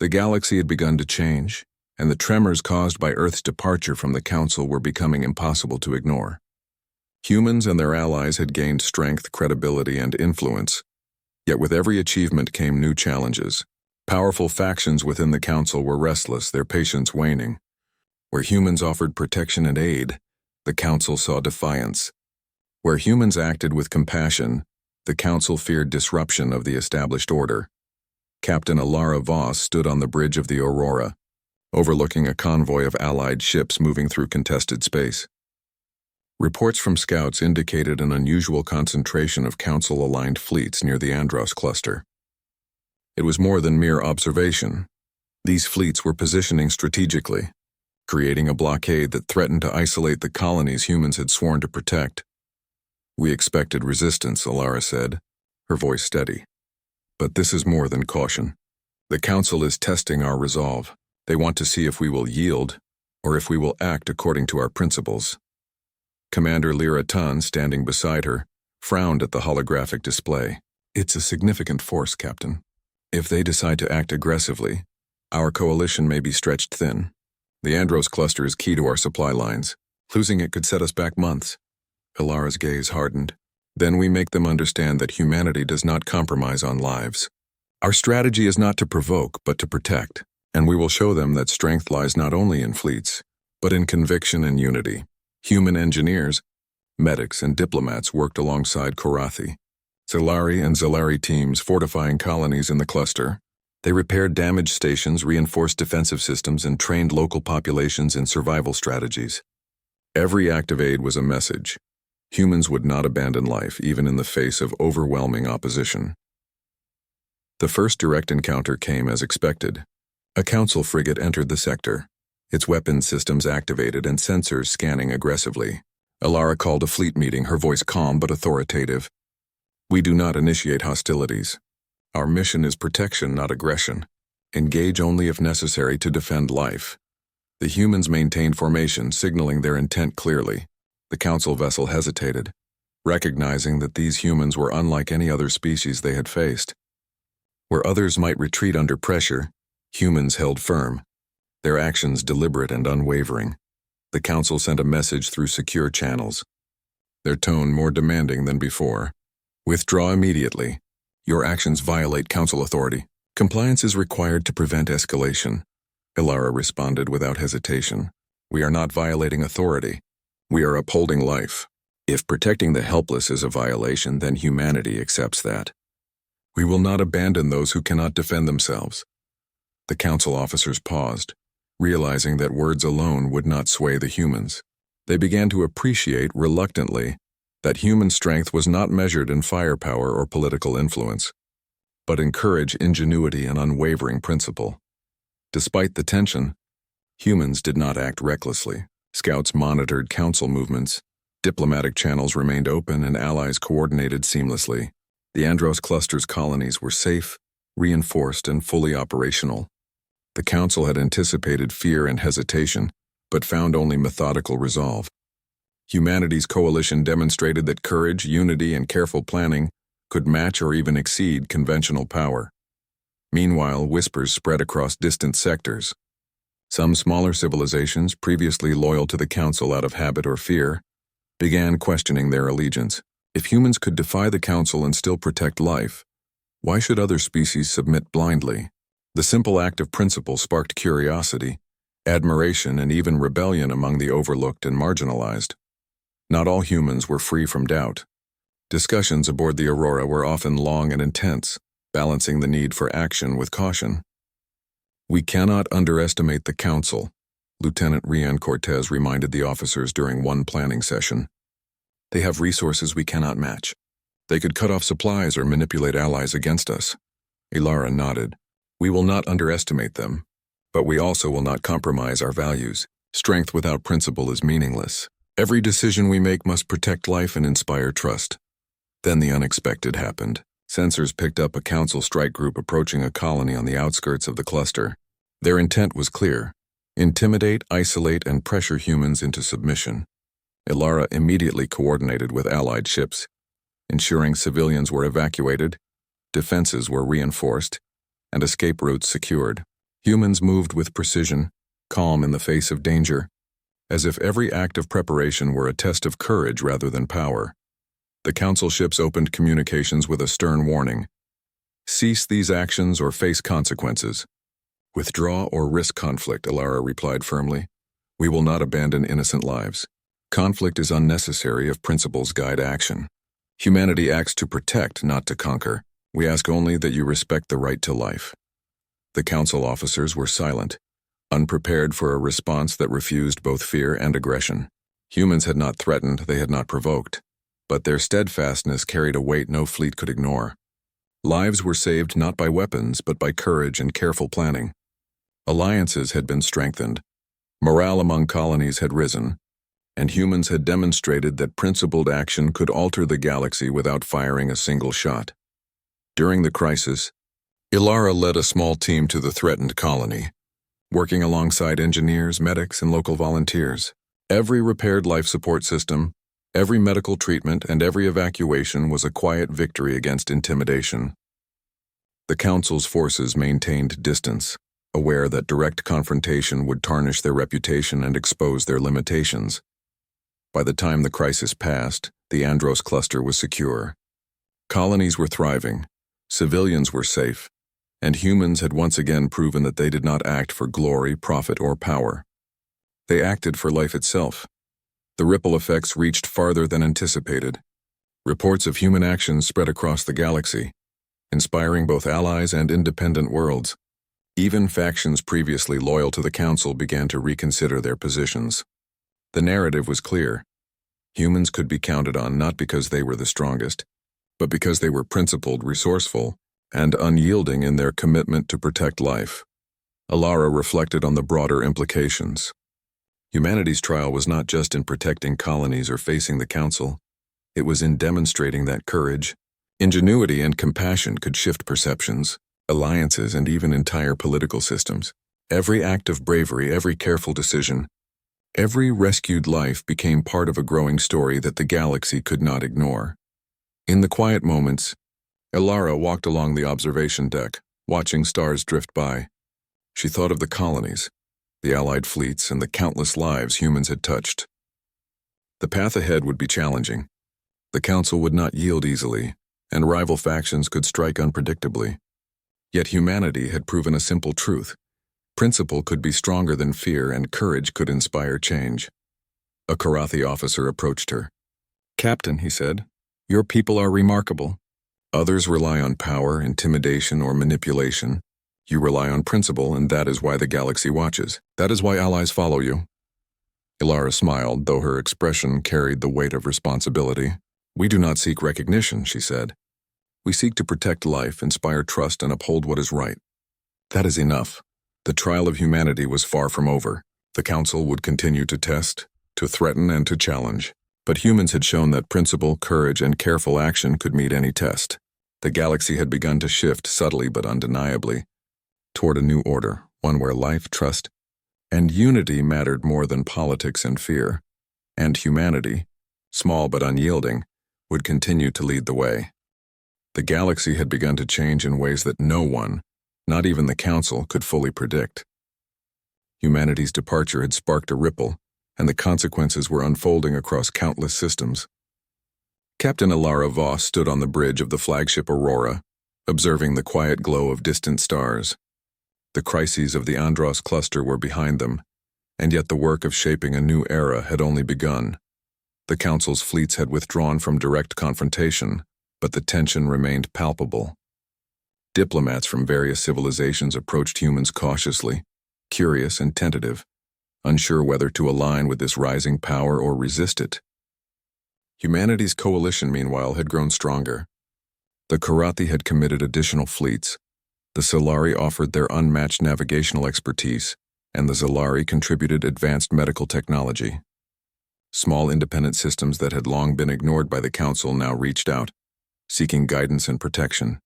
The galaxy had begun to change, and the tremors caused by Earth's departure from the Council were becoming impossible to ignore. Humans and their allies had gained strength, credibility, and influence, yet with every achievement came new challenges. Powerful factions within the Council were restless, their patience waning. Where humans offered protection and aid, the Council saw defiance. Where humans acted with compassion, the Council feared disruption of the established order. Captain Alara Voss stood on the bridge of the Aurora, overlooking a convoy of Allied ships moving through contested space. Reports from scouts indicated an unusual concentration of Council-aligned fleets near the Andros cluster. It was more than mere observation. These fleets were positioning strategically, creating a blockade that threatened to isolate the colonies humans had sworn to protect. "We expected resistance," Alara said, her voice steady. "But this is more than caution. The Council is testing our resolve. They want to see if we will yield, or if we will act according to our principles." Commander Lyra Tun, standing beside her, frowned at the holographic display. "It's a significant force, Captain. If they decide to act aggressively, our coalition may be stretched thin. The Andros cluster is key to our supply lines. Losing it could set us back months." Alara's gaze hardened. "Then we make them understand that humanity does not compromise on lives. Our strategy is not to provoke, but to protect, and we will show them that strength lies not only in fleets, but in conviction and unity." Human engineers, medics, and diplomats worked alongside Korathi, Zelari and Zelari teams fortifying colonies in the cluster. They repaired damaged stations, reinforced defensive systems, and trained local populations in survival strategies. Every act of aid was a message. Humans would not abandon life, even in the face of overwhelming opposition. The first direct encounter came as expected. A Council frigate entered the sector, its weapons systems activated and sensors scanning aggressively. Alara called a fleet meeting, her voice calm but authoritative. "We do not initiate hostilities. Our mission is protection, not aggression. Engage only if necessary to defend life." The humans maintained formation, signaling their intent clearly. The Council vessel hesitated, recognizing that these humans were unlike any other species they had faced. Where others might retreat under pressure, humans held firm, their actions deliberate and unwavering. The Council sent a message through secure channels, their tone more demanding than before. "Withdraw immediately. Your actions violate Council authority. Compliance is required to prevent escalation." Alara responded without hesitation. "We are not violating authority. We are upholding life. If protecting the helpless is a violation, then humanity accepts that. We will not abandon those who cannot defend themselves." The Council officers paused, realizing that words alone would not sway the humans. They began to appreciate, reluctantly, that human strength was not measured in firepower or political influence, but in courage, ingenuity, and unwavering principle. Despite the tension, humans did not act recklessly. Scouts monitored Council movements, diplomatic channels remained open, and allies coordinated seamlessly. The Andros cluster's colonies were safe, reinforced, and fully operational. The Council had anticipated fear and hesitation, but found only methodical resolve. Humanity's coalition demonstrated that courage, unity, and careful planning could match or even exceed conventional power. Meanwhile, whispers spread across distant sectors. Some smaller civilizations, previously loyal to the Council out of habit or fear, began questioning their allegiance. If humans could defy the Council and still protect life, why should other species submit blindly? The simple act of principle sparked curiosity, admiration, and even rebellion among the overlooked and marginalized. Not all humans were free from doubt. Discussions aboard the Aurora were often long and intense, balancing the need for action with caution. "We cannot underestimate the Council," Lieutenant Rian Cortez reminded the officers during one planning session. "They have resources we cannot match. They could cut off supplies or manipulate allies against us." Alara nodded. "We will not underestimate them, but we also will not compromise our values. Strength without principle is meaningless. Every decision we make must protect life and inspire trust." Then the unexpected happened. Sensors picked up a Council strike group approaching a colony on the outskirts of the cluster. Their intent was clear: intimidate, isolate, and pressure humans into submission. Alara immediately coordinated with Allied ships, ensuring civilians were evacuated, defenses were reinforced, and escape routes secured. Humans moved with precision, calm in the face of danger, as if every act of preparation were a test of courage rather than power. The Council ships opened communications with a stern warning. Cease these actions or face consequences. Withdraw or risk conflict, Alara replied firmly. We will not abandon innocent lives. Conflict is unnecessary if principles guide action. Humanity acts to protect, not to conquer. We ask only that you respect the right to life. The Council officers were silent, unprepared for a response that refused both fear and aggression. Humans had not threatened, they had not provoked, but their steadfastness carried a weight no fleet could ignore. Lives were saved not by weapons, but by courage and careful planning. Alliances had been strengthened, morale among colonies had risen, and humans had demonstrated that principled action could alter the galaxy without firing a single shot. During the crisis, Alara led a small team to the threatened colony, working alongside engineers, medics, and local volunteers. Every repaired life support system, every medical treatment, and every evacuation was a quiet victory against intimidation. The Council's forces maintained distance, aware that direct confrontation would tarnish their reputation and expose their limitations. By the time the crisis passed, the Andros cluster was secure. Colonies were thriving, civilians were safe, and humans had once again proven that they did not act for glory, profit, or power. They acted for life itself. The ripple effects reached farther than anticipated. Reports of human actions spread across the galaxy, inspiring both allies and independent worlds. Even factions previously loyal to the Council began to reconsider their positions. The narrative was clear. Humans could be counted on not because they were the strongest, but because they were principled, resourceful, and unyielding in their commitment to protect life. Alara reflected on the broader implications. Humanity's trial was not just in protecting colonies or facing the Council. It was in demonstrating that courage, ingenuity, and compassion could shift perceptions, alliances, and even entire political systems. Every act of bravery, every careful decision, every rescued life became part of a growing story that the galaxy could not ignore. In the quiet moments, Alara walked along the observation deck, watching stars drift by. She thought of the colonies, the Allied fleets, and the countless lives humans had touched. The path ahead would be challenging. The Council would not yield easily, and rival factions could strike unpredictably. Yet humanity had proven a simple truth. Principle could be stronger than fear, and courage could inspire change. A Karathi officer approached her. "Captain," he said, "your people are remarkable. Others rely on power, intimidation, or manipulation. You rely on principle, and that is why the galaxy watches. That is why allies follow you." Alara smiled, though her expression carried the weight of responsibility. "We do not seek recognition," she said. "We seek to protect life, inspire trust, and uphold what is right. That is enough." The trial of humanity was far from over. The Council would continue to test, to threaten, and to challenge. But humans had shown that principle, courage, and careful action could meet any test. The galaxy had begun to shift subtly but undeniably toward a new order, one where life, trust, and unity mattered more than politics and fear. And humanity, small but unyielding, would continue to lead the way. The galaxy had begun to change in ways that no one, not even the Council, could fully predict. Humanity's departure had sparked a ripple, and the consequences were unfolding across countless systems. Captain Alara Voss stood on the bridge of the flagship Aurora, observing the quiet glow of distant stars. The crises of the Andros cluster were behind them, and yet the work of shaping a new era had only begun. The Council's fleets had withdrawn from direct confrontation, but the tension remained palpable. Diplomats from various civilizations approached humans cautiously, curious and tentative, unsure whether to align with this rising power or resist it. Humanity's coalition, meanwhile, had grown stronger. The Karathi had committed additional fleets, the Solari offered their unmatched navigational expertise, and the Zalari contributed advanced medical technology. Small independent systems that had long been ignored by the Council now reached out, seeking guidance and protection.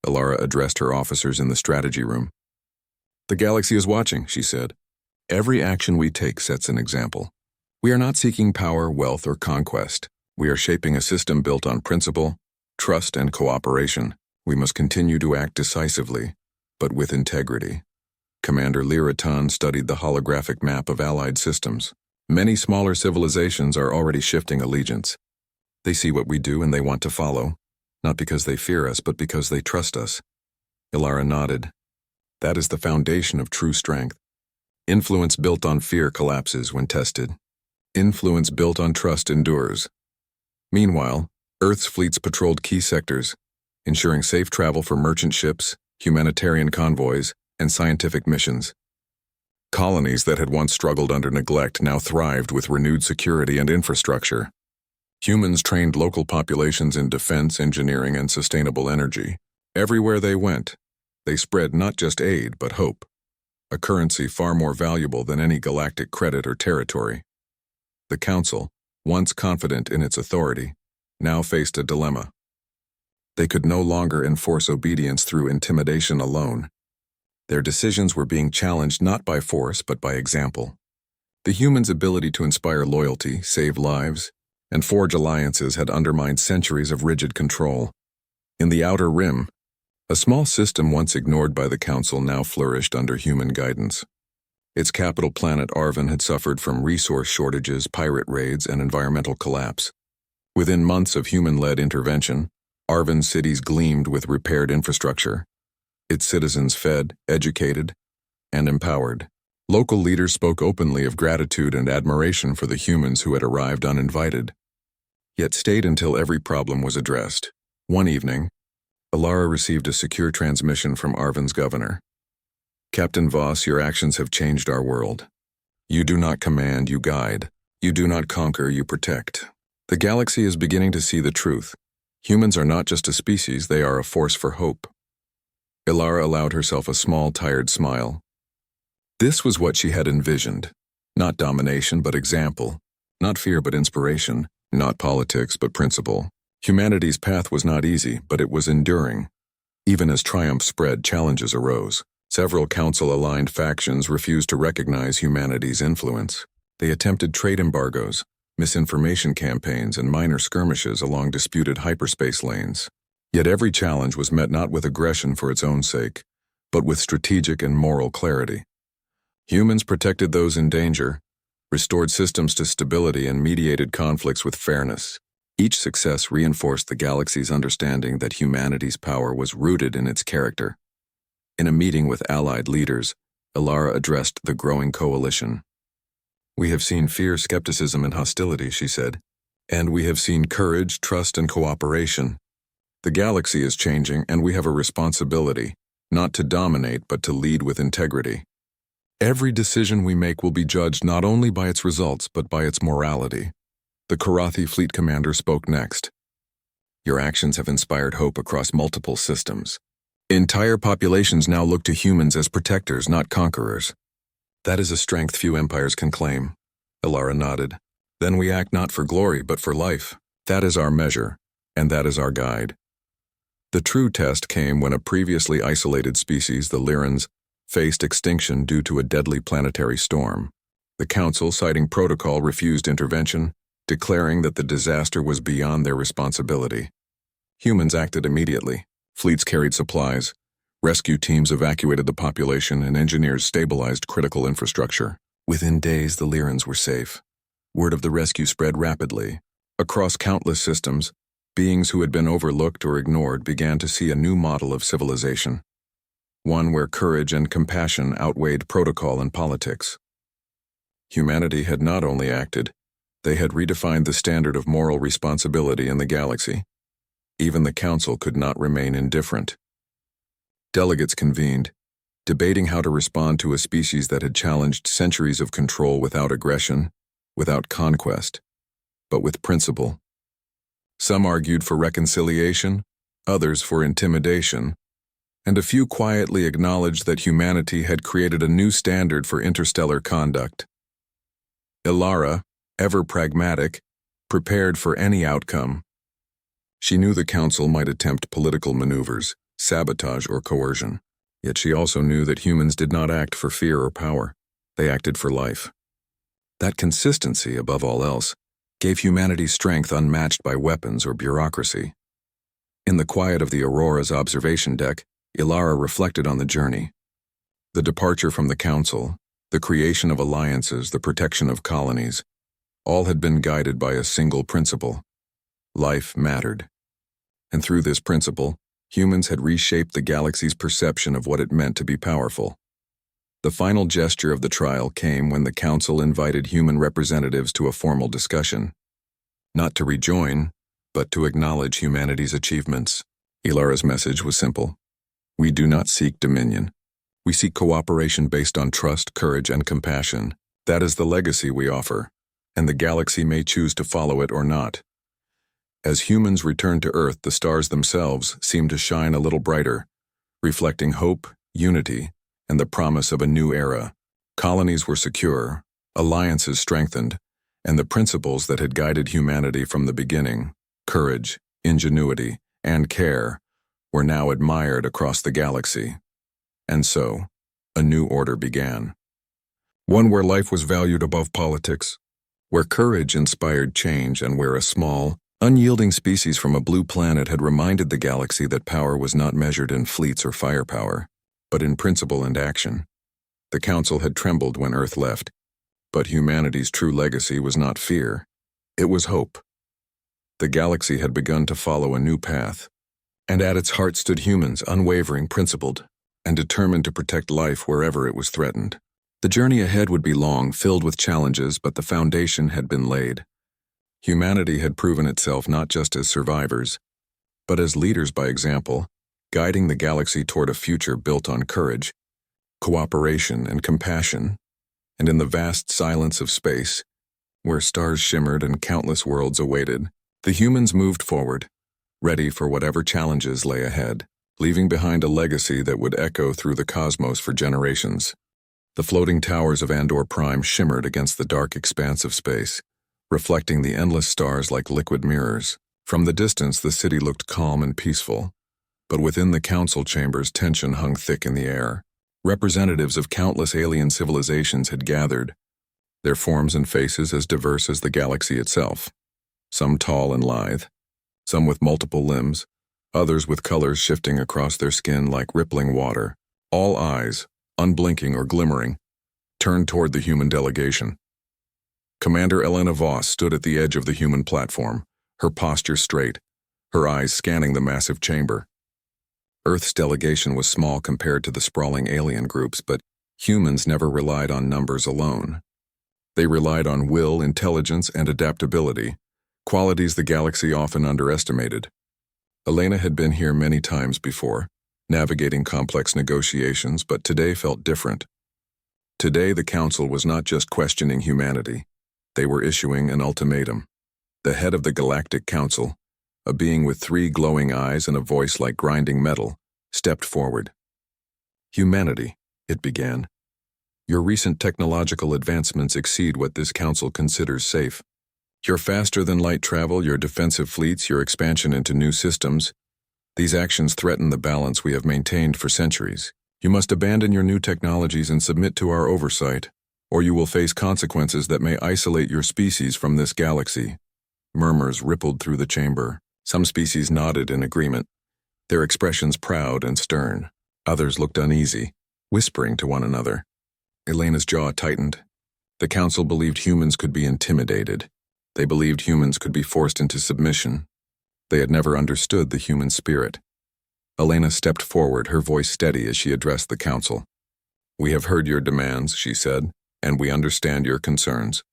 Alara addressed her officers in the strategy room. "The galaxy is watching," she said. "Every action we take sets an example. We are not seeking power, wealth, or conquest. We are shaping a system built on principle, trust, and cooperation. We must continue to act decisively, but with integrity. Commander Lyraton studied the holographic map of Allied systems. Many smaller civilizations are already shifting allegiance. They see what we do and they want to follow, not because they fear us, but because they trust us. Ilara nodded. That is the foundation of true strength. Influence built on fear collapses when tested. Influence built on trust endures. Meanwhile, Earth's fleets patrolled key sectors, ensuring safe travel for merchant ships, humanitarian convoys, and scientific missions. Colonies that had once struggled under neglect now thrived with renewed security and infrastructure. Humans trained local populations in defense, engineering, and sustainable energy. Everywhere they went, they spread not just aid, but hope, a currency far more valuable than any galactic credit or territory. The Council, once confident in its authority, now faced a dilemma. They could no longer enforce obedience through intimidation alone. Their decisions were being challenged not by force, but by example. The humans' ability to inspire loyalty, save lives, and forge alliances had undermined centuries of rigid control. In the Outer Rim, a small system once ignored by the Council now flourished under human guidance. Its capital planet Arvin had suffered from resource shortages, pirate raids, and environmental collapse. Within months of human-led intervention, Arvin's cities gleamed with repaired infrastructure. Its citizens fed, educated, and empowered. Local leaders spoke openly of gratitude and admiration for the humans who had arrived uninvited, yet stayed until every problem was addressed. One evening, Ilara received a secure transmission from Arvin's governor. Captain Voss, your actions have changed our world. You do not command, you guide. You do not conquer, you protect. The galaxy is beginning to see the truth. Humans are not just a species, they are a force for hope. Ilara allowed herself a small, tired smile. This was what she had envisioned. Not domination, but example. Not fear, but inspiration. Not politics, but principle. Humanity's path was not easy, but it was enduring. Even as triumph spread, challenges arose. Several council-aligned factions refused to recognize humanity's influence. They attempted trade embargoes, misinformation campaigns, and minor skirmishes along disputed hyperspace lanes. Yet every challenge was met not with aggression for its own sake, but with strategic and moral clarity. Humans protected those in danger, restored systems to stability, and mediated conflicts with fairness. Each success reinforced the galaxy's understanding that humanity's power was rooted in its character. In a meeting with allied leaders, Ilara addressed the growing coalition. We have seen fear, skepticism, and hostility, she said, and we have seen courage, trust, and cooperation. The galaxy is changing, and we have a responsibility, not to dominate, but to lead with integrity. Every decision we make will be judged not only by its results, but by its morality. The Karathi fleet commander spoke next. Your actions have inspired hope across multiple systems. Entire populations now look to humans as protectors, not conquerors. That is a strength few empires can claim. Ilara nodded. Then we act not for glory, but for life. That is our measure, and that is our guide. The true test came when a previously isolated species, the Lyrans, faced extinction due to a deadly planetary storm. The Council, citing protocol, refused intervention, declaring that the disaster was beyond their responsibility. Humans acted immediately. Fleets carried supplies, rescue teams evacuated the population, and engineers stabilized critical infrastructure. Within days, the Lyrans were safe. Word of the rescue spread rapidly. Across countless systems, beings who had been overlooked or ignored began to see a new model of civilization. One where courage and compassion outweighed protocol and politics. Humanity had not only acted, they had redefined the standard of moral responsibility in the galaxy. Even the Council could not remain indifferent. Delegates convened, debating how to respond to a species that had challenged centuries of control without aggression, without conquest, but with principle. Some argued for reconciliation, others for intimidation, and a few quietly acknowledged that humanity had created a new standard for interstellar conduct. Ilara, ever pragmatic, prepared for any outcome. She knew the Council might attempt political maneuvers, sabotage, or coercion, yet she also knew that humans did not act for fear or power. They acted for life. That consistency, above all else, gave humanity strength unmatched by weapons or bureaucracy. In the quiet of the Aurora's observation deck, Ilara reflected on the journey. The departure from the Council, the creation of alliances, the protection of colonies, all had been guided by a single principle. Life mattered. And through this principle, humans had reshaped the galaxy's perception of what it meant to be powerful. The final gesture of the trial came when the Council invited human representatives to a formal discussion. Not to rejoin, but to acknowledge humanity's achievements. Ilara's message was simple. We do not seek dominion. We seek cooperation based on trust, courage, and compassion. That is the legacy we offer, and the galaxy may choose to follow it or not. As humans returned to Earth, the stars themselves seemed to shine a little brighter, reflecting hope, unity, and the promise of a new era. Colonies were secure, alliances strengthened, and the principles that had guided humanity from the beginning, courage, ingenuity, and care, were now admired across the galaxy. And so, a new order began. One where life was valued above politics, where courage inspired change, and where a small, unyielding species from a blue planet had reminded the galaxy that power was not measured in fleets or firepower, but in principle and action. The Council had trembled when Earth left, but humanity's true legacy was not fear, it was hope. The galaxy had begun to follow a new path, and at its heart stood humans, unwavering, principled, and determined to protect life wherever it was threatened. The journey ahead would be long, filled with challenges, but the foundation had been laid. Humanity had proven itself not just as survivors, but as leaders by example, guiding the galaxy toward a future built on courage, cooperation, and compassion. And in the vast silence of space, where stars shimmered and countless worlds awaited, the humans moved forward, ready for whatever challenges lay ahead, leaving behind a legacy that would echo through the cosmos for generations. The floating towers of Andor Prime shimmered against the dark expanse of space, reflecting the endless stars like liquid mirrors. From the distance, the city looked calm and peaceful, but within the council chambers, tension hung thick in the air. Representatives of countless alien civilizations had gathered, their forms and faces as diverse as the galaxy itself. Some tall and lithe, some with multiple limbs, others with colors shifting across their skin like rippling water. All eyes, unblinking or glimmering, turned toward the human delegation. Commander Elena Voss stood at the edge of the human platform, her posture straight, her eyes scanning the massive chamber. Earth's delegation was small compared to the sprawling alien groups, but humans never relied on numbers alone. They relied on will, intelligence, and adaptability, qualities the galaxy often underestimated. Elena had been here many times before, navigating complex negotiations, but today felt different. Today, the Council was not just questioning humanity. They were issuing an ultimatum. The head of the Galactic Council, a being with 3 glowing eyes and a voice like grinding metal, stepped forward. Humanity, it began. Your recent technological advancements exceed what this council considers safe. Your faster-than-light travel, your defensive fleets, your expansion into new systems, these actions threaten the balance we have maintained for centuries. You must abandon your new technologies and submit to our oversight, or you will face consequences that may isolate your species from this galaxy. Murmurs rippled through the chamber. Some species nodded in agreement, their expressions proud and stern. Others looked uneasy, whispering to one another. Elena's jaw tightened. The council believed humans could be intimidated. They believed humans could be forced into submission. They had never understood the human spirit. Elena stepped forward, her voice steady as she addressed the council. We have heard your demands, she said, and we understand your concerns.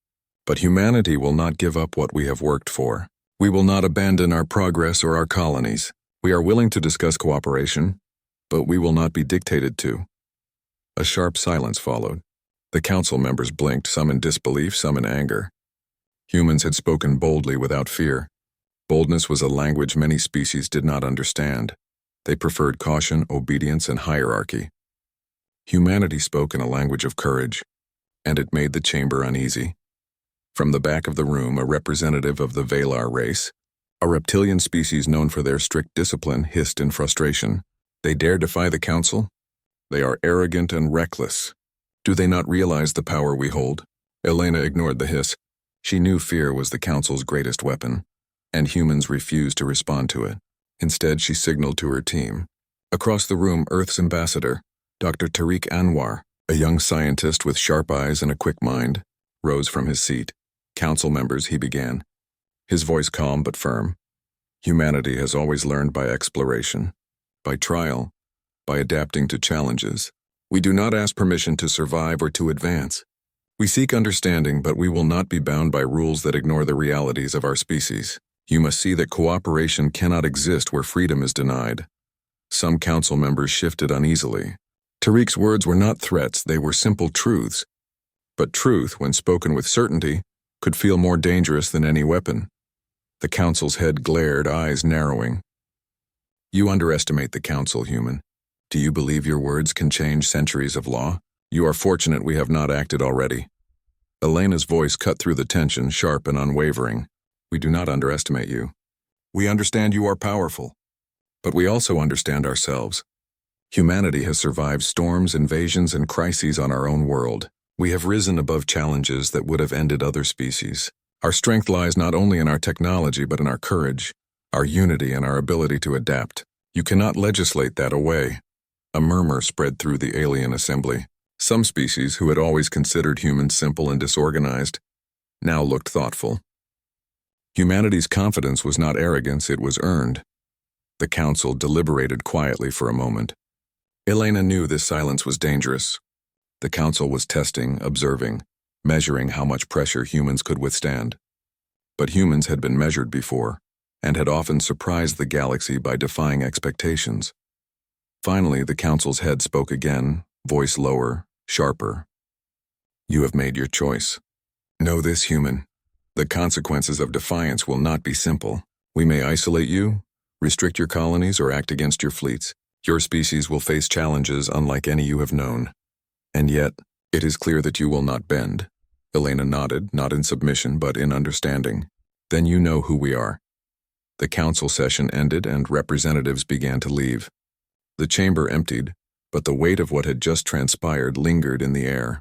But humanity will not give up what we have worked for. We will not abandon our progress or our colonies. We are willing to discuss cooperation, but we will not be dictated to. A sharp silence followed. The council members blinked, some in disbelief, some in anger. Humans had spoken boldly without fear. Boldness was a language many species did not understand. They preferred caution, obedience, and hierarchy. Humanity spoke in a language of courage, and it made the chamber uneasy. From the back of the room, a representative of the Valar race, a reptilian species known for their strict discipline, hissed in frustration. They dare defy the council? They are arrogant and reckless. Do they not realize the power we hold? Elena ignored the hiss. She knew fear was the council's greatest weapon, and humans refused to respond to it. Instead, she signaled to her team. Across the room, Earth's ambassador, Dr. Tariq Anwar, a young scientist with sharp eyes and a quick mind, rose from his seat. Council members, he began, his voice calm but firm. Humanity has always learned by exploration, by trial, by adapting to challenges. We do not ask permission to survive or to advance. We seek understanding, but we will not be bound by rules that ignore the realities of our species. You must see that cooperation cannot exist where freedom is denied. Some council members shifted uneasily. Tariq's words were not threats, they were simple truths. But truth, when spoken with certainty, could feel more dangerous than any weapon. The council's head glared, eyes narrowing. You underestimate the council, human. Do you believe your words can change centuries of law? You are fortunate we have not acted already. Elena's voice cut through the tension, sharp and unwavering. We do not underestimate you. We understand you are powerful. But we also understand ourselves. Humanity has survived storms, invasions, and crises on our own world. We have risen above challenges that would have ended other species. Our strength lies not only in our technology but in our courage, our unity, and our ability to adapt. You cannot legislate that away. A murmur spread through the alien assembly. Some species, who had always considered humans simple and disorganized, now looked thoughtful. Humanity's confidence was not arrogance, it was earned. The council deliberated quietly for a moment. Elena knew this silence was dangerous. The council was testing, observing, measuring how much pressure humans could withstand. But humans had been measured before, and had often surprised the galaxy by defying expectations. Finally, the council's head spoke again, voice lower, sharper. You have made your choice. Know this, human. The consequences of defiance will not be simple. We may isolate you, restrict your colonies, or act against your fleets. Your species will face challenges unlike any you have known. And yet, it is clear that you will not bend. Elena nodded, not in submission, but in understanding. Then you know who we are. The council session ended and representatives began to leave. The chamber emptied, but the weight of what had just transpired lingered in the air.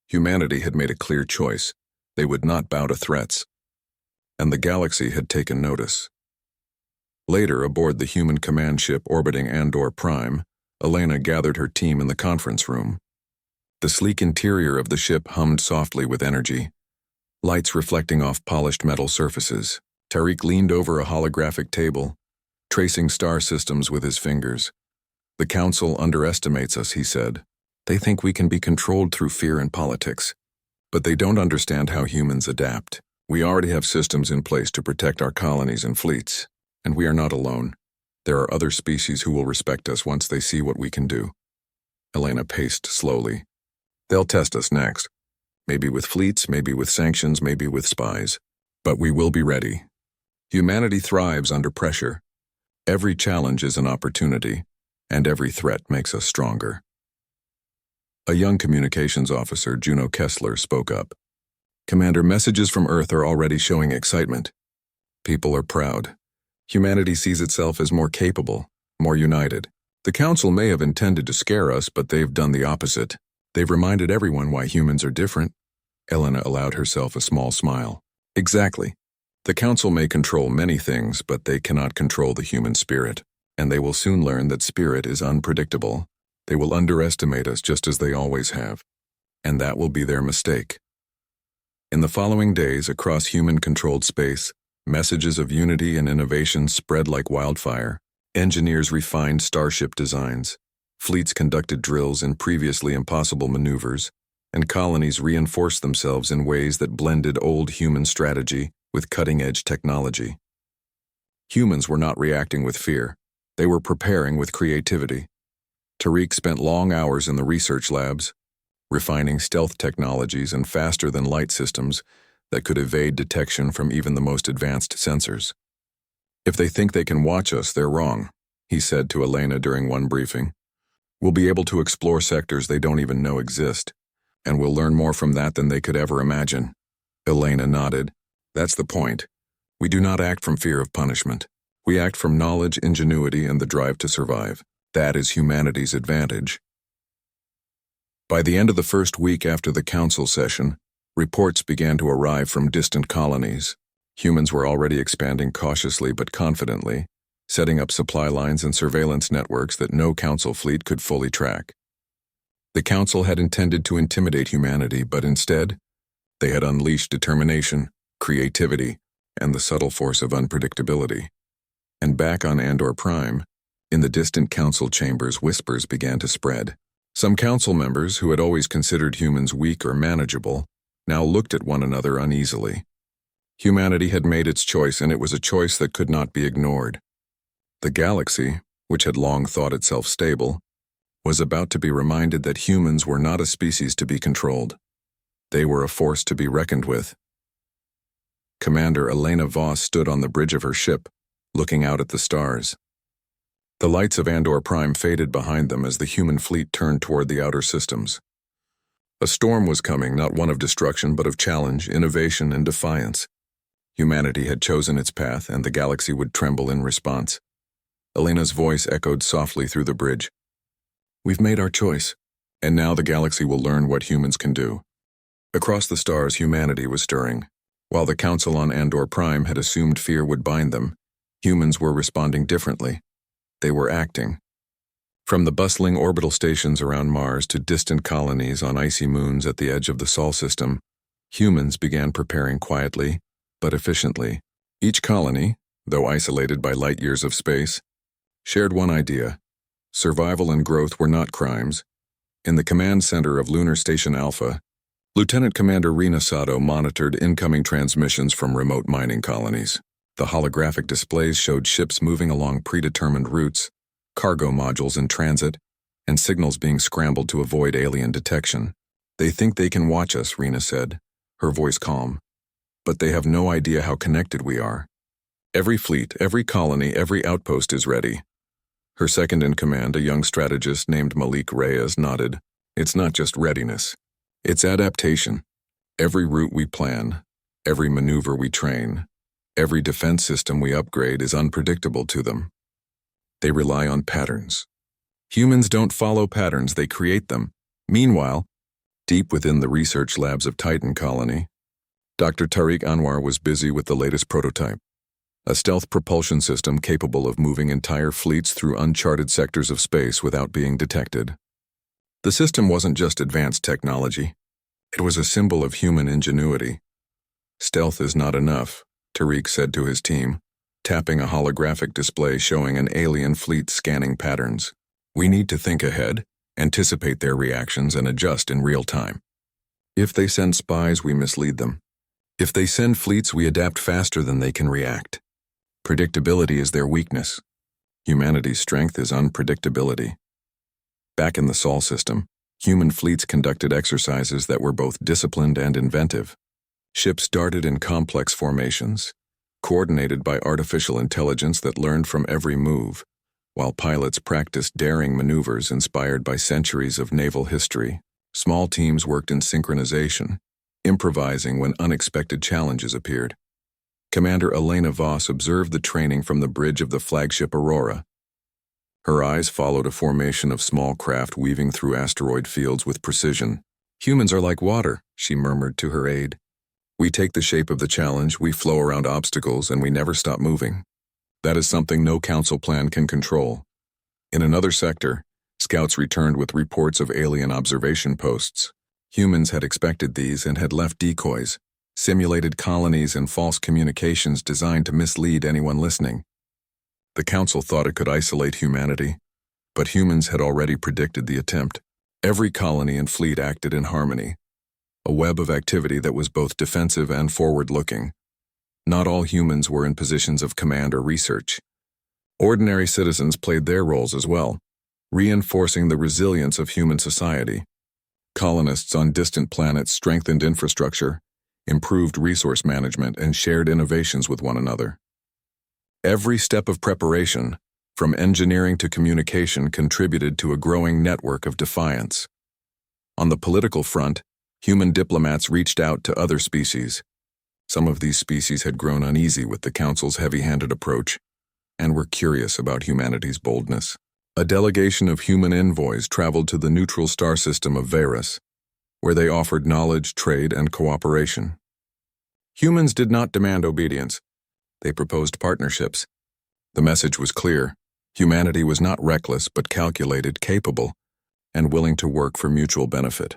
Humanity had made a clear choice. They would not bow to threats. And the galaxy had taken notice. Later, aboard the human command ship orbiting Andor Prime, Elena gathered her team in the conference room. The sleek interior of the ship hummed softly with energy, lights reflecting off polished metal surfaces. Tariq leaned over a holographic table, tracing star systems with his fingers. The council underestimates us, he said. They think we can be controlled through fear and politics. But they don't understand how humans adapt. We already have systems in place to protect our colonies and fleets, and we are not alone. There are other species who will respect us once they see what we can do. Elena paced slowly. They'll test us next. Maybe with fleets, maybe with sanctions, maybe with spies. But we will be ready. Humanity thrives under pressure. Every challenge is an opportunity, and every threat makes us stronger. A young communications officer, Juno Kessler, spoke up. Commander, messages from Earth are already showing excitement. People are proud. Humanity sees itself as more capable, more united. The Council may have intended to scare us, but they've done the opposite. They've reminded everyone why humans are different. Elena allowed herself a small smile. Exactly. The Council may control many things, but they cannot control the human spirit. And they will soon learn that spirit is unpredictable. They will underestimate us just as they always have. And that will be their mistake. In the following days, across human-controlled space, messages of unity and innovation spread like wildfire. Engineers refined starship designs. Fleets conducted drills in previously impossible maneuvers, and colonies reinforced themselves in ways that blended old human strategy with cutting-edge technology. Humans were not reacting with fear. They were preparing with creativity. Tariq spent long hours in the research labs, refining stealth technologies and faster-than-light systems that could evade detection from even the most advanced sensors. If they think they can watch us, they're wrong, he said to Elena during one briefing. We'll be able to explore sectors they don't even know exist, and we'll learn more from that than they could ever imagine. Elena nodded. That's the point. We do not act from fear of punishment. We act from knowledge, ingenuity, and the drive to survive. That is humanity's advantage. By the end of the first week after the council session, reports began to arrive from distant colonies. Humans were already expanding cautiously but confidently, setting up supply lines and surveillance networks that no Council fleet could fully track. The Council had intended to intimidate humanity, but instead, they had unleashed determination, creativity, and the subtle force of unpredictability. And back on Andor Prime, in the distant Council chambers, whispers began to spread. Some Council members, who had always considered humans weak or manageable, now looked at one another uneasily. Humanity had made its choice, and it was a choice that could not be ignored. The galaxy, which had long thought itself stable, was about to be reminded that humans were not a species to be controlled. They were a force to be reckoned with. Commander Elena Voss stood on the bridge of her ship, looking out at the stars. The lights of Andor Prime faded behind them as the human fleet turned toward the outer systems. A storm was coming, not one of destruction, but of challenge, innovation, and defiance. Humanity had chosen its path, and the galaxy would tremble in response. Elena's voice echoed softly through the bridge. "We've made our choice, and now the galaxy will learn what humans can do." Across the stars, humanity was stirring. While the Council on Andor Prime had assumed fear would bind them, humans were responding differently. They were acting. From the bustling orbital stations around Mars to distant colonies on icy moons at the edge of the Sol system, humans began preparing quietly, but efficiently. Each colony, though isolated by light years of space, shared one idea: survival and growth were not crimes. In the command center of Lunar Station Alpha, Lieutenant Commander Rena Sato monitored incoming transmissions from remote mining colonies. The holographic displays showed ships moving along predetermined routes, cargo modules in transit, and signals being scrambled to avoid alien detection. "They think they can watch us," Rena said, her voice calm. "But they have no idea how connected we are. Every fleet, every colony, every outpost is ready." Her second-in-command, a young strategist named Malik Reyes, nodded. "It's not just readiness. It's adaptation. Every route we plan, every maneuver we train, every defense system we upgrade is unpredictable to them. They rely on patterns. Humans don't follow patterns, they create them." Meanwhile, deep within the research labs of Titan Colony, Dr. Tariq Anwar was busy with the latest prototype, a stealth propulsion system capable of moving entire fleets through uncharted sectors of space without being detected. The system wasn't just advanced technology. It was a symbol of human ingenuity. "Stealth is not enough," Tariq said to his team, tapping a holographic display showing an alien fleet scanning patterns. "We need to think ahead, anticipate their reactions, and adjust in real time. If they send spies, we mislead them. If they send fleets, we adapt faster than they can react. Predictability is their weakness. Humanity's strength is unpredictability." Back in the Sol system, human fleets conducted exercises that were both disciplined and inventive. Ships darted in complex formations, coordinated by artificial intelligence that learned from every move, while pilots practiced daring maneuvers inspired by centuries of naval history. Small teams worked in synchronization, improvising when unexpected challenges appeared. Commander Elena Voss observed the training from the bridge of the flagship Aurora. Her eyes followed a formation of small craft weaving through asteroid fields with precision. "Humans are like water," she murmured to her aide. "We take the shape of the challenge, we flow around obstacles, and we never stop moving. That is something no Council plan can control." In another sector, scouts returned with reports of alien observation posts. Humans had expected these and had left decoys, simulated colonies and false communications designed to mislead anyone listening. The Council thought it could isolate humanity, but humans had already predicted the attempt. Every colony and fleet acted in harmony, a web of activity that was both defensive and forward-looking. Not all humans were in positions of command or research. Ordinary citizens played their roles as well, reinforcing the resilience of human society. Colonists on distant planets strengthened infrastructure, improved resource management, and shared innovations with one another. Every step of preparation, from engineering to communication, contributed to a growing network of defiance. On the political front, human diplomats reached out to other species. Some of these species had grown uneasy with the Council's heavy-handed approach and were curious about humanity's boldness. A delegation of human envoys traveled to the neutral star system of Varus, where they offered knowledge, trade, and cooperation. Humans did not demand obedience. They proposed partnerships. The message was clear. Humanity was not reckless but calculated, capable, and willing to work for mutual benefit.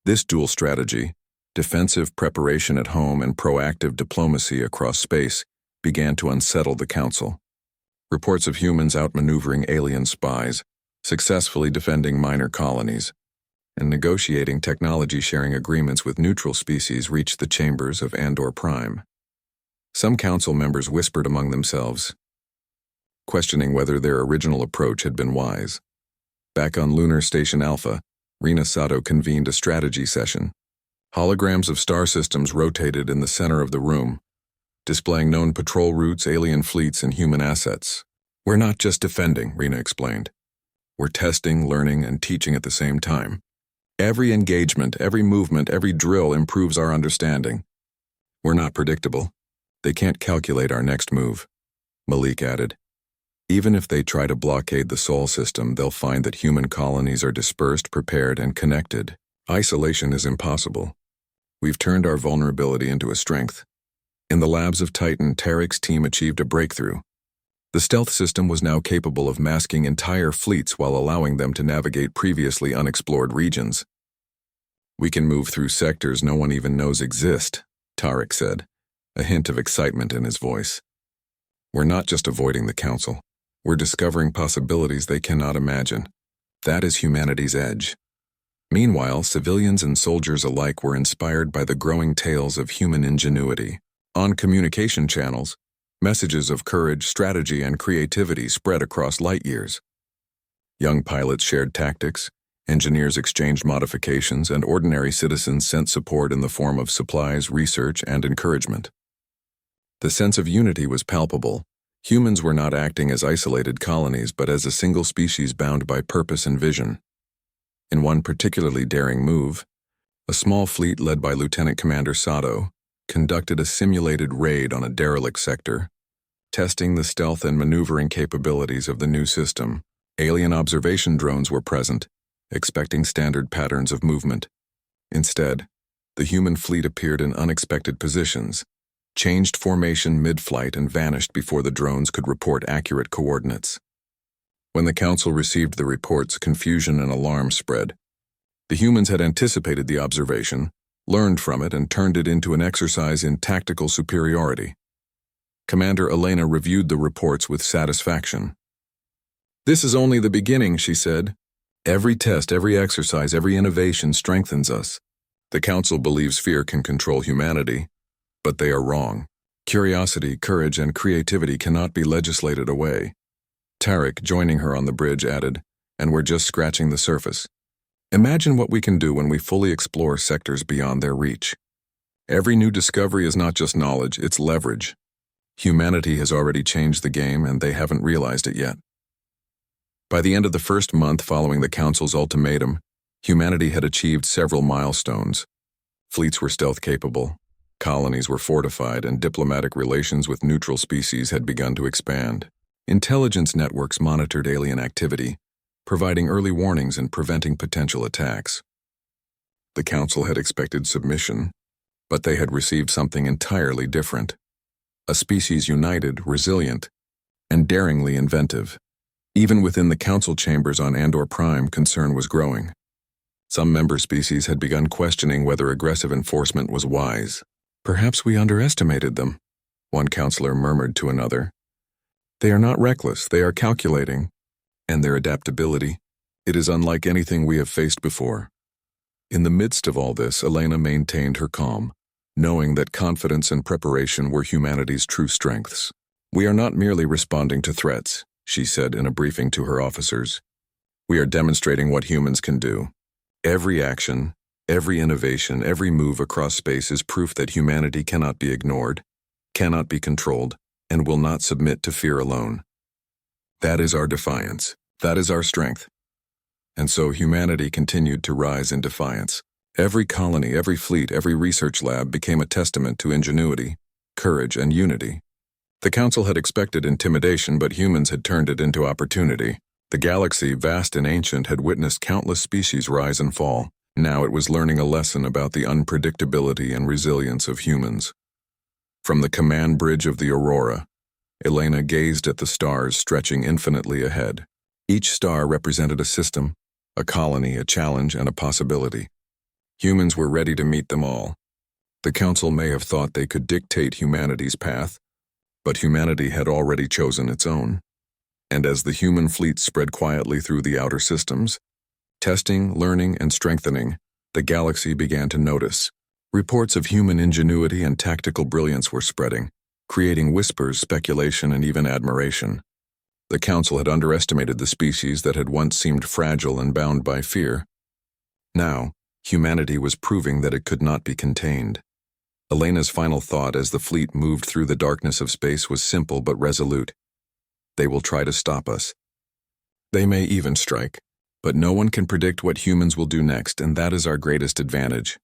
This dual strategy, defensive preparation at home and proactive diplomacy across space, began to unsettle the Council. Reports of humans outmaneuvering alien spies, successfully defending minor colonies, and negotiating technology-sharing agreements with neutral species reached the chambers of Prime. Some Council members whispered among themselves, questioning whether their original approach had been wise. Back on Lunar Station Alpha, Rina Sato convened a strategy session. Holograms of star systems rotated in the center of the room, displaying known patrol routes, alien fleets, and human assets. "We're not just defending," Rina explained. "We're testing, learning, and teaching at the same time. Every engagement, every movement, every drill improves our understanding. We're not predictable. They can't calculate our next move," Malik added. "Even if they try to blockade the Sol system, they'll find that human colonies are dispersed, prepared, and connected. Isolation is impossible. We've turned our vulnerability into a strength." In the labs of Titan, Tarek's team achieved a breakthrough. The stealth system was now capable of masking entire fleets while allowing them to navigate previously unexplored regions. "We can move through sectors no one even knows exist," Tarek said, a hint of excitement in his voice. "We're not just avoiding the Council. We're discovering possibilities they cannot imagine. That is humanity's edge." Meanwhile, civilians and soldiers alike were inspired by the growing tales of human ingenuity. On communication channels, messages of courage, strategy, and creativity spread across light years. Young pilots shared tactics, engineers exchanged modifications, and ordinary citizens sent support in the form of supplies, research, and encouragement. The sense of unity was palpable. Humans were not acting as isolated colonies but as a single species bound by purpose and vision. In one particularly daring move, a small fleet led by Lieutenant Commander Sato conducted a simulated raid on a derelict sector, testing the stealth and maneuvering capabilities of the new system. Alien observation drones were present, expecting standard patterns of movement. Instead, the human fleet appeared in unexpected positions, changed formation mid-flight, and vanished before the drones could report accurate coordinates. When the Council received the reports, confusion and alarm spread. The humans had anticipated the observation, learned from it, and turned it into an exercise in tactical superiority. Commander Elena reviewed the reports with satisfaction. "This is only the beginning," she said. "Every test, every exercise, every innovation strengthens us. The Council believes fear can control humanity, but they are wrong. Curiosity, courage, and creativity cannot be legislated away." Tarek, joining her on the bridge, added, "And we're just scratching the surface. Imagine what we can do when we fully explore sectors beyond their reach. Every new discovery is not just knowledge, it's leverage. Humanity has already changed the game, and they haven't realized it yet." By the end of the first month following the Council's ultimatum, humanity had achieved several milestones. Fleets were stealth-capable, colonies were fortified, and diplomatic relations with neutral species had begun to expand. Intelligence networks monitored alien activity, providing early warnings and preventing potential attacks. The Council had expected submission, but they had received something entirely different. A species united, resilient, and daringly inventive. Even within the Council chambers on Prime, concern was growing. Some member species had begun questioning whether aggressive enforcement was wise. "Perhaps we underestimated them," one counselor murmured to another. "They are not reckless, they are calculating. And their adaptability, it is unlike anything we have faced before." In the midst of all this, Elena maintained her calm, knowing that confidence and preparation were humanity's true strengths. "We are not merely responding to threats," she said in a briefing to her officers. "We are demonstrating what humans can do. Every action, every innovation, every move across space is proof that humanity cannot be ignored, cannot be controlled, and will not submit to fear alone. That is our defiance. That is our strength." And so humanity continued to rise in defiance. Every colony, every fleet, every research lab became a testament to ingenuity, courage, and unity. The Council had expected intimidation, but humans had turned it into opportunity. The galaxy, vast and ancient, had witnessed countless species rise and fall. Now it was learning a lesson about the unpredictability and resilience of humans. From the command bridge of the Aurora, Elena gazed at the stars stretching infinitely ahead. Each star represented a system, a colony, a challenge, and a possibility. Humans were ready to meet them all. The Council may have thought they could dictate humanity's path, but humanity had already chosen its own. And as the human fleet spread quietly through the outer systems, testing, learning, and strengthening, the galaxy began to notice. Reports of human ingenuity and tactical brilliance were spreading, creating whispers, speculation, and even admiration. The Council had underestimated the species that had once seemed fragile and bound by fear. Now, humanity was proving that it could not be contained. Elena's final thought as the fleet moved through the darkness of space was simple but resolute. They will try to stop us. They may even strike, but no one can predict what humans will do next, and that is our greatest advantage.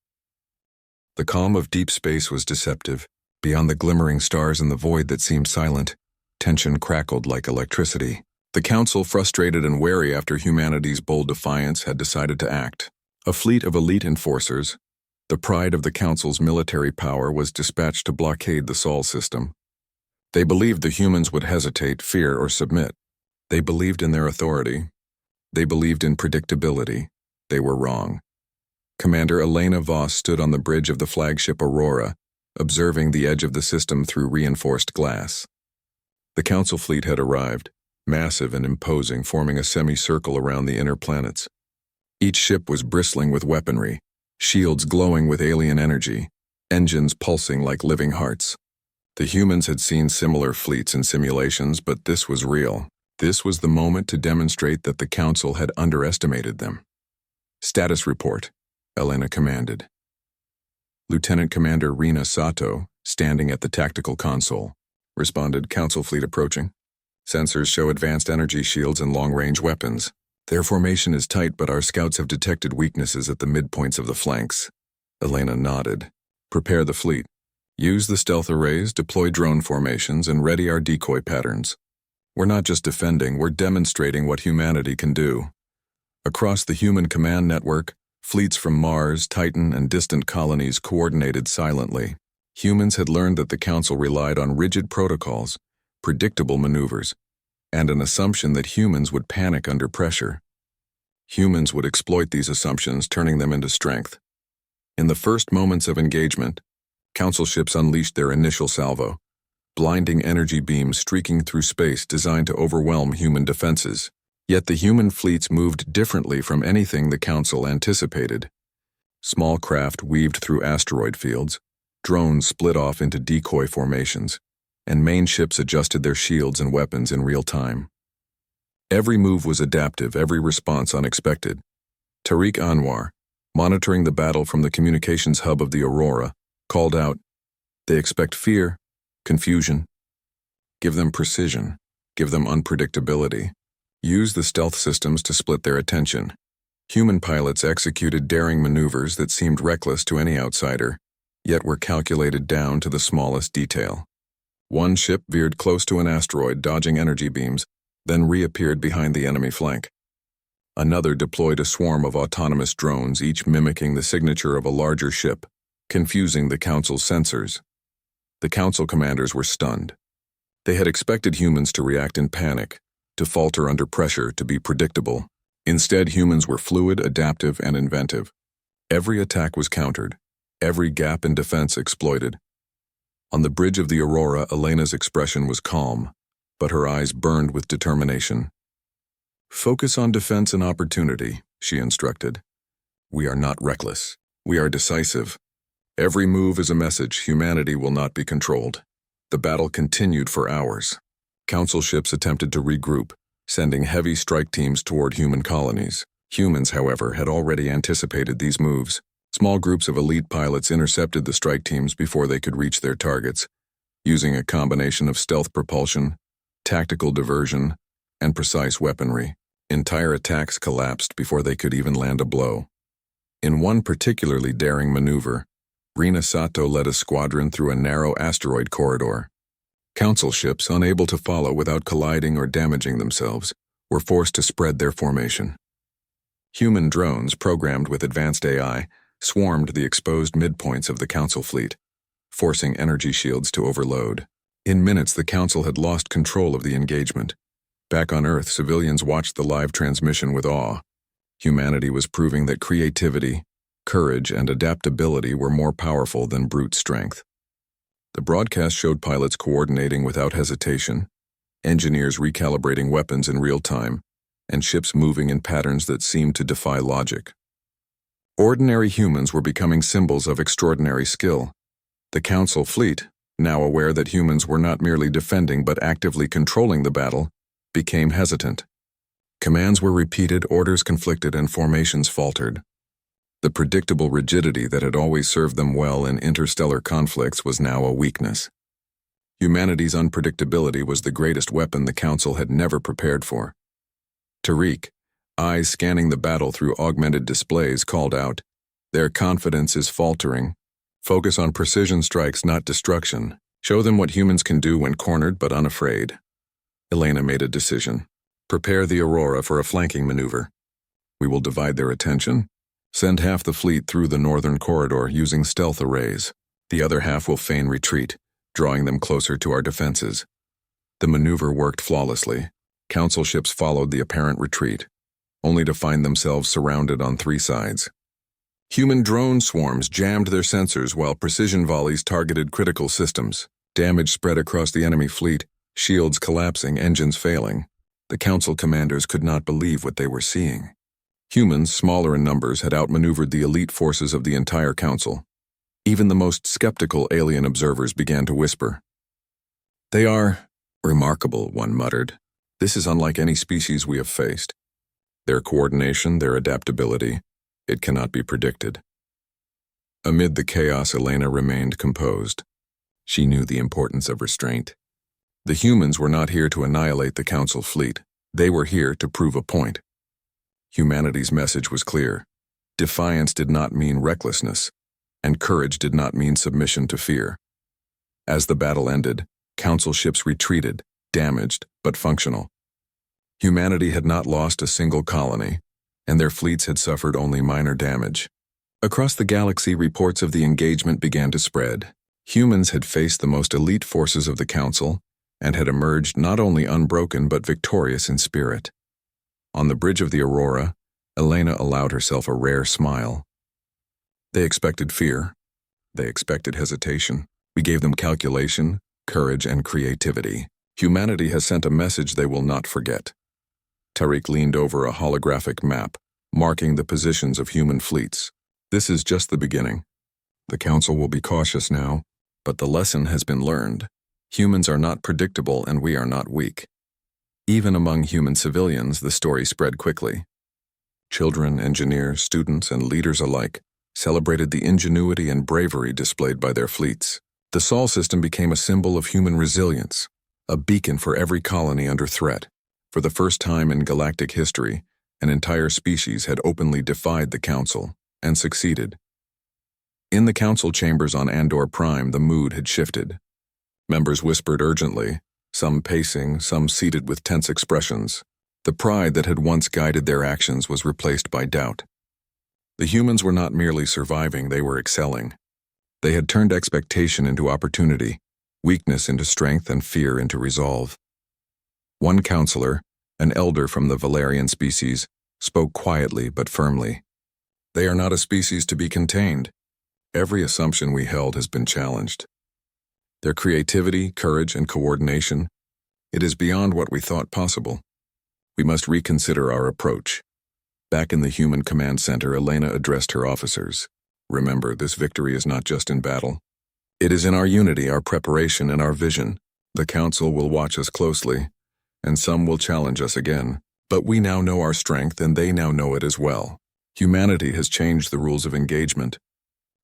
The calm of deep space was deceptive. Beyond the glimmering stars and the void that seemed silent, tension crackled like electricity. The Council, frustrated and wary after humanity's bold defiance, had decided to act. A fleet of elite enforcers, the pride of the Council's military power, was dispatched to blockade the Sol system. They believed the humans would hesitate, fear, or submit. They believed in their authority. They believed in predictability. They were wrong. Commander Elena Voss stood on the bridge of the flagship Aurora, observing the edge of the system through reinforced glass. The Council fleet had arrived, massive and imposing, forming a semicircle around the inner planets. Each ship was bristling with weaponry, shields glowing with alien energy, engines pulsing like living hearts. The humans had seen similar fleets in simulations, but this was real. This was the moment to demonstrate that the Council had underestimated them. "Status report," Elena commanded. Lieutenant Commander Rina Sato, standing at the tactical console, responded. "Council fleet approaching. Sensors show advanced energy shields and long-range weapons. Their formation is tight, but our scouts have detected weaknesses at the midpoints of the flanks." Elena nodded. "Prepare the fleet. Use the stealth arrays, deploy drone formations, and ready our decoy patterns. We're not just defending, we're demonstrating what humanity can do." Across the human command network, fleets from Mars, Titan, and distant colonies coordinated silently. Humans had learned that the Council relied on rigid protocols, predictable maneuvers, and an assumption that humans would panic under pressure. Humans would exploit these assumptions, turning them into strength. In the first moments of engagement, Council ships unleashed their initial salvo, blinding energy beams streaking through space designed to overwhelm human defenses. Yet the human fleets moved differently from anything the Council anticipated. Small craft weaved through asteroid fields, drones split off into decoy formations, and main ships adjusted their shields and weapons in real time. Every move was adaptive, every response unexpected. Tariq Anwar, monitoring the battle from the communications hub of the Aurora, called out, "They expect fear, confusion. Give them precision, give them unpredictability. Use the stealth systems to split their attention." Human pilots executed daring maneuvers that seemed reckless to any outsider, yet were calculated down to the smallest detail. One ship veered close to an asteroid, dodging energy beams, then reappeared behind the enemy flank. Another deployed a swarm of autonomous drones, each mimicking the signature of a larger ship, confusing the Council's sensors. The Council commanders were stunned. They had expected humans to react in panic, to falter under pressure, to be predictable. Instead, humans were fluid, adaptive, and inventive. Every attack was countered, every gap in defense exploited. On the bridge of the Aurora, Elena's expression was calm, but her eyes burned with determination. "Focus on defense and opportunity," she instructed. "We are not reckless. We are decisive. Every move is a message. Humanity will not be controlled." The battle continued for hours. Council ships attempted to regroup, sending heavy strike teams toward human colonies. Humans, however, had already anticipated these moves. Small groups of elite pilots intercepted the strike teams before they could reach their targets, using a combination of stealth propulsion, tactical diversion, and precise weaponry. Entire attacks collapsed before they could even land a blow. In one particularly daring maneuver, Rina Sato led a squadron through a narrow asteroid corridor. Council ships, unable to follow without colliding or damaging themselves, were forced to spread their formation. Human drones, programmed with advanced AI, swarmed the exposed midpoints of the Council fleet, forcing energy shields to overload. In minutes, the Council had lost control of the engagement. Back on Earth, civilians watched the live transmission with awe. Humanity was proving that creativity, courage, and adaptability were more powerful than brute strength. The broadcast showed pilots coordinating without hesitation, engineers recalibrating weapons in real time, and ships moving in patterns that seemed to defy logic. Ordinary humans were becoming symbols of extraordinary skill. The Council fleet, now aware that humans were not merely defending but actively controlling the battle, became hesitant. Commands were repeated, orders conflicted, and formations faltered. The predictable rigidity that had always served them well in interstellar conflicts was now a weakness. Humanity's unpredictability was the greatest weapon the Council had never prepared for. Tariq, eyes scanning the battle through augmented displays, called out, "Their confidence is faltering. Focus on precision strikes, not destruction. Show them what humans can do when cornered but unafraid." Elena made a decision. "Prepare the Aurora for a flanking maneuver. We will divide their attention. Send half the fleet through the northern corridor using stealth arrays. The other half will feign retreat, drawing them closer to our defenses." The maneuver worked flawlessly. Council ships followed the apparent retreat, only to find themselves surrounded on three sides. Human drone swarms jammed their sensors while precision volleys targeted critical systems. Damage spread across the enemy fleet, shields collapsing, engines failing. The Council commanders could not believe what they were seeing. Humans, smaller in numbers, had outmaneuvered the elite forces of the entire Council. Even the most skeptical alien observers began to whisper. "They are remarkable," one muttered. "This is unlike any species we have faced. Their coordination, their adaptability, it cannot be predicted." Amid the chaos, Elena remained composed. She knew the importance of restraint. The humans were not here to annihilate the Council fleet. They were here to prove a point. Humanity's message was clear. Defiance did not mean recklessness, and courage did not mean submission to fear. As the battle ended, Council ships retreated, damaged but functional. Humanity had not lost a single colony, and their fleets had suffered only minor damage. Across the galaxy, reports of the engagement began to spread. Humans had faced the most elite forces of the Council and had emerged not only unbroken but victorious in spirit. On the bridge of the Aurora, Elena allowed herself a rare smile. They expected fear. They expected hesitation. We gave them calculation, courage, and creativity. Humanity has sent a message they will not forget. Tariq leaned over a holographic map, marking the positions of human fleets. "This is just the beginning. The Council will be cautious now, but the lesson has been learned. Humans are not predictable and we are not weak." Even among human civilians, the story spread quickly. Children, engineers, students, and leaders alike celebrated the ingenuity and bravery displayed by their fleets. The Sol system became a symbol of human resilience, a beacon for every colony under threat. For the first time in galactic history, an entire species had openly defied the Council and succeeded. In the Council chambers on Andor Prime, the mood had shifted. Members whispered urgently, some pacing, some seated with tense expressions. The pride that had once guided their actions was replaced by doubt. The humans were not merely surviving, they were excelling. They had turned expectation into opportunity, weakness into strength, and fear into resolve. One counselor, an elder from the Valerian species, spoke quietly but firmly. "They are not a species to be contained. Every assumption we held has been challenged. Their creativity, courage, and coordination, it is beyond what we thought possible. We must reconsider our approach." Back in the Human Command Center, Elena addressed her officers. "Remember, this victory is not just in battle. It is in our unity, our preparation, and our vision. The Council will watch us closely, and some will challenge us again. But we now know our strength, and they now know it as well. Humanity has changed the rules of engagement,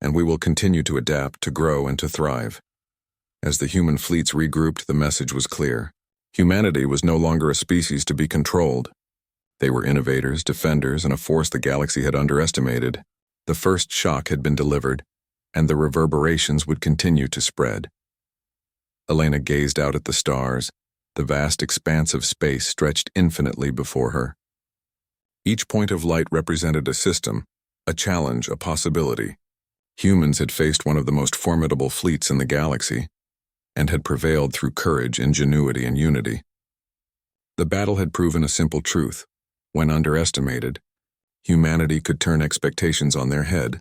and we will continue to adapt, to grow, and to thrive." As the human fleets regrouped, the message was clear. Humanity was no longer a species to be controlled. They were innovators, defenders, and a force the galaxy had underestimated. The first shock had been delivered, and the reverberations would continue to spread. Elena gazed out at the stars. The vast expanse of space stretched infinitely before her. Each point of light represented a system, a challenge, a possibility. Humans had faced one of the most formidable fleets in the galaxy. and had prevailed through courage, ingenuity, and unity. The battle had proven a simple truth. When underestimated, humanity could turn expectations on their head,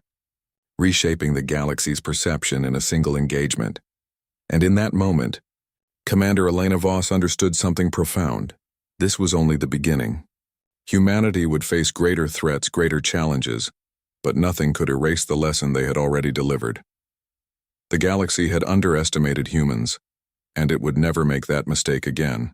reshaping the galaxy's perception in a single engagement. And in that moment, Commander Elena Voss understood something profound. This was only the beginning. Humanity would face greater threats, greater challenges, but nothing could erase the lesson they had already delivered. The galaxy had underestimated humans, and it would never make that mistake again.